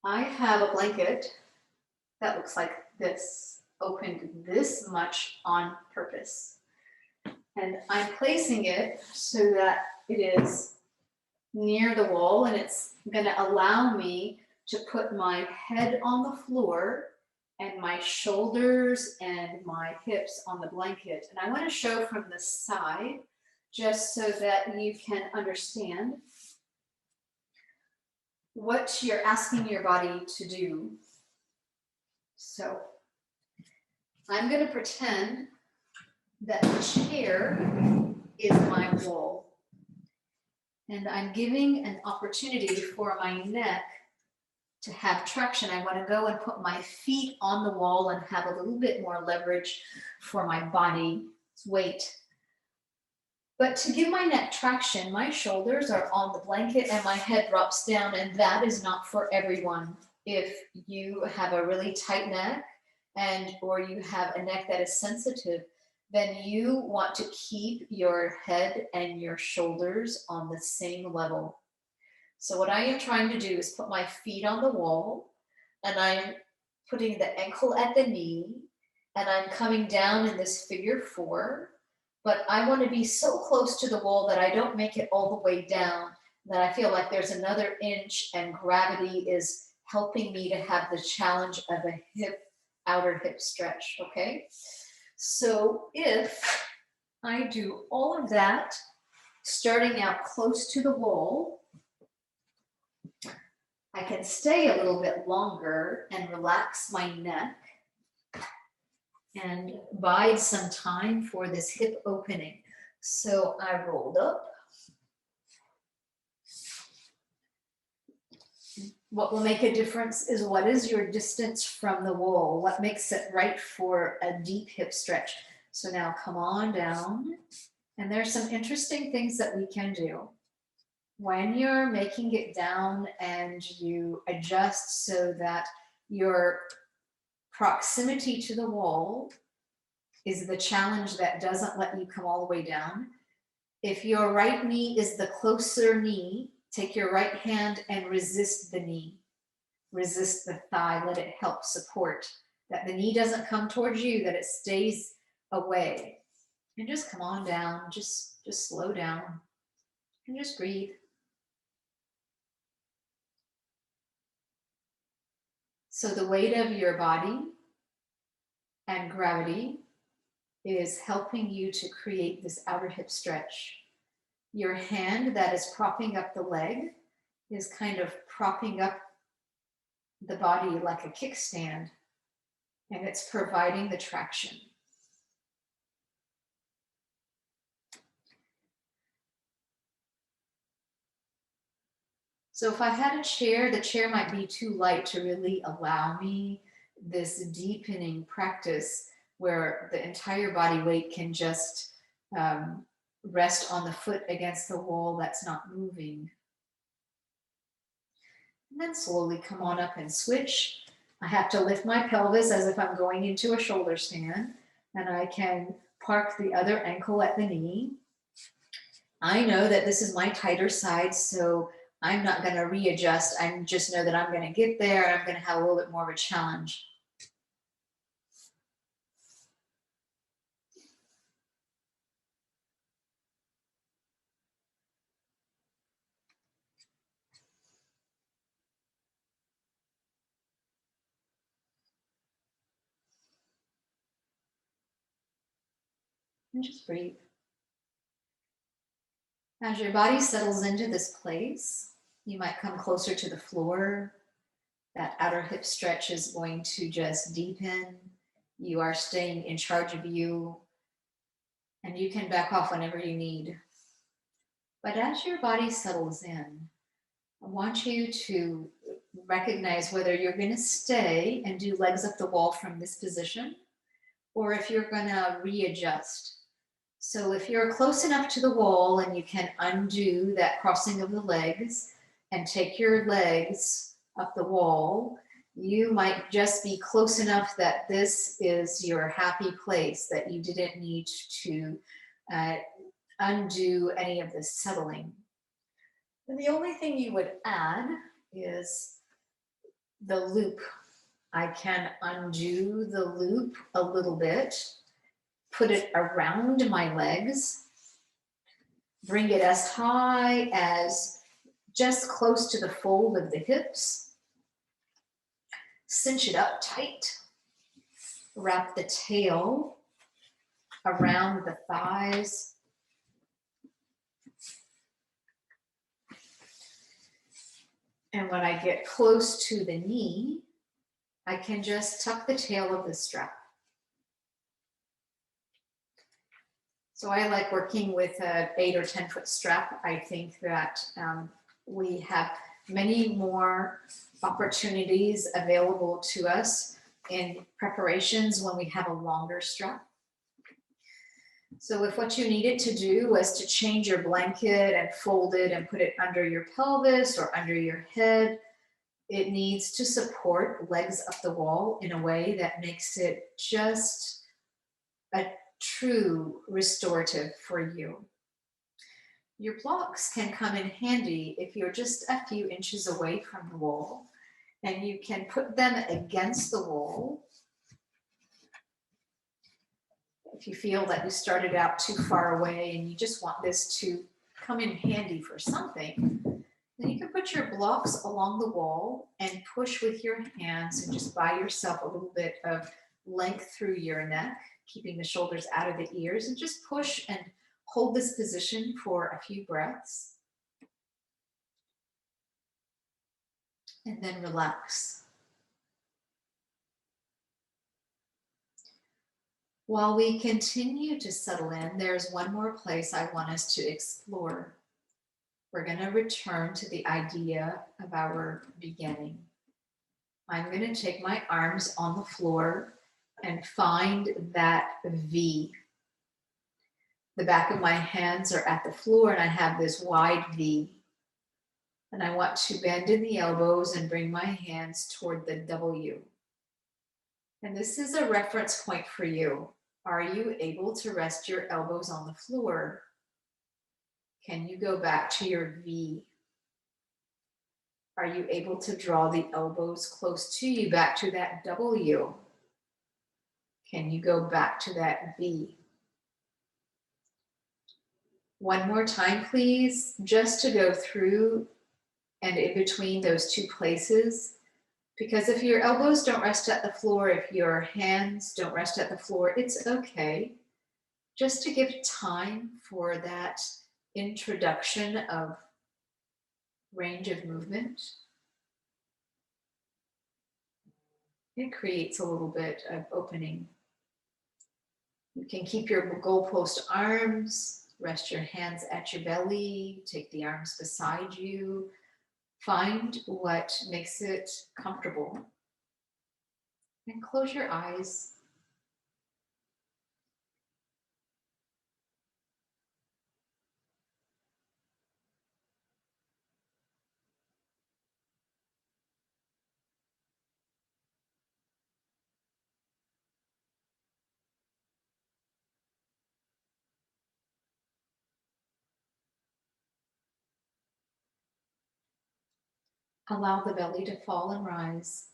I have a blanket that looks like this, opened this much on purpose. And I'm placing it so that it is near the wall, and it's gonna allow me to put my head on the floor and my shoulders and my hips on the blanket. And I wanna show from the side just so that you can understand what you're asking your body to do. So I'm going to pretend that the chair is my wall. And I'm giving an opportunity for my neck to have traction. I want to go and put my feet on the wall and have a little bit more leverage for my body's weight. But to give my neck traction, my shoulders are on the blanket and my head drops down, and that is not for everyone. If you have a really tight neck or you have a neck that is sensitive, then you want to keep your head and your shoulders on the same level. So what I am trying to do is put my feet on the wall, and I'm putting the ankle at the knee, and I'm coming down in this figure 4. But I want to be so close to the wall that I don't make it all the way down, that I feel like there's another inch and gravity is helping me to have the challenge of a outer hip stretch, okay? So if I do all of that, starting out close to the wall, I can stay a little bit longer and relax my neck and bide some time for this hip opening. So I rolled up. What will make a difference is what is your distance from the wall? What makes it right for a deep hip stretch? So now come on down. And there's some interesting things that we can do. When you're making it down and you adjust so that your proximity to the wall is the challenge that doesn't let you come all the way down. If your right knee is the closer knee, take your right hand and resist the knee. Resist the thigh, let it help support. That the knee doesn't come towards you, that it stays away. And just come on down, just slow down and just breathe. So the weight of your body and gravity is helping you to create this outer hip stretch. Your hand that is propping up the leg is kind of propping up the body like a kickstand, and it's providing the traction. So if I had a chair, the chair might be too light to really allow me this deepening practice where the entire body weight can just rest on the foot against the wall that's not moving. And then slowly come on up and switch. I have to lift my pelvis as if I'm going into a shoulder stand, and I can park the other ankle at the knee. I know that this is my tighter side, so I'm not going to readjust. I just know that I'm going to get there and I'm going to have a little bit more of a challenge. And just breathe. As your body settles into this place, you might come closer to the floor. That outer hip stretch is going to just deepen. You are staying in charge of you, and you can back off whenever you need. But as your body settles in, I want you to recognize whether you're going to stay and do legs up the wall from this position, or if you're going to readjust. So if you're close enough to the wall and you can undo that crossing of the legs and take your legs up the wall, you might just be close enough that this is your happy place, that you didn't need to undo any of the settling. And the only thing you would add is the loop. I can undo the loop a little bit, put it around my legs, bring it as high as just close to the fold of the hips, cinch it up tight, wrap the tail around the thighs, and when I get close to the knee, I can just tuck the tail of the strap. So I like working with an 8 or 10 foot strap. I think that we have many more opportunities available to us in preparations when we have a longer strap. So if what you needed to do was to change your blanket and fold it and put it under your pelvis or under your head, it needs to support legs up the wall in a way that makes it just a true restorative for you. Your blocks can come in handy if you're just a few inches away from the wall, and you can put them against the wall. If you feel that you started out too far away and you just want this to come in handy for something, then you can put your blocks along the wall and push with your hands and just buy yourself a little bit of length through your neck, keeping the shoulders out of the ears, and just push and hold this position for a few breaths. And then relax. While we continue to settle in, there's one more place I want us to explore. We're going to return to the idea of our beginning. I'm going to take my arms on the floor and find that V. The back of my hands are at the floor and I have this wide V. And I want to bend in the elbows and bring my hands toward the W. And this is a reference point for you. Are you able to rest your elbows on the floor? Can you go back to your V? Are you able to draw the elbows close to you back to that W? Can you go back to that V? One more time, please, just to go through and in between those two places. Because if your elbows don't rest at the floor, if your hands don't rest at the floor, it's okay. Just to give time for that introduction of range of movement. It creates a little bit of opening. You can keep your goalpost arms, rest your hands at your belly, take the arms beside you. Find what makes it comfortable. And close your eyes. Allow the belly to fall and rise.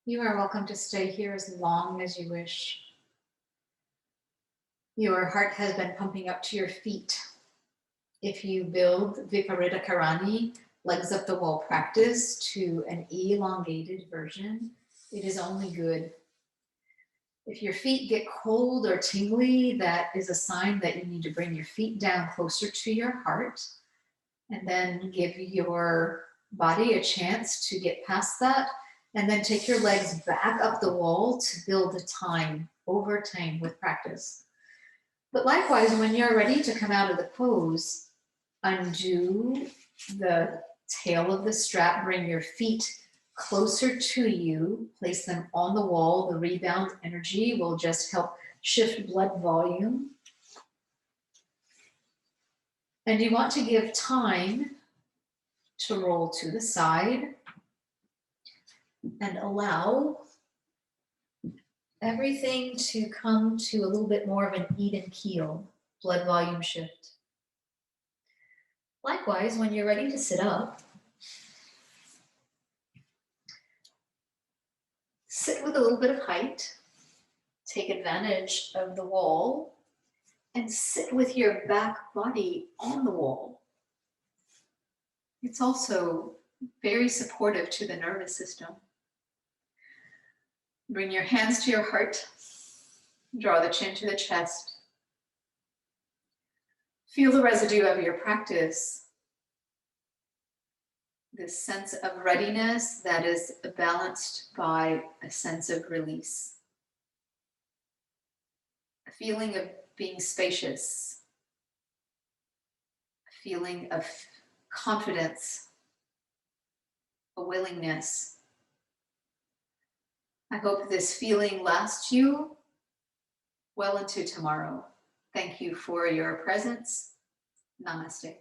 You are welcome to stay here as long as you wish. Your heart has been pumping up to your feet. If you build Viparita Karani, legs up the wall practice, to an elongated version, it is only good. If your feet get cold or tingly, that is a sign that you need to bring your feet down closer to your heart, and then give your body a chance to get past that, and then take your legs back up the wall to build time over time with practice. But likewise, when you're ready to come out of the pose, undo the tail of the strap, bring your feet closer to you, place them on the wall. The rebound energy will just help shift blood volume. And you want to give time to roll to the side and allow everything to come to a little bit more of an even keel, blood volume shift. Likewise, when you're ready to sit up, sit with a little bit of height, take advantage of the wall, and sit with your back body on the wall. It's also very supportive to the nervous system. Bring your hands to your heart, draw the chin to the chest. Feel the residue of your practice, this sense of readiness that is balanced by a sense of release. A feeling of being spacious, a feeling of confidence, a willingness. I hope this feeling lasts you well into tomorrow. Thank you for your presence. Namaste.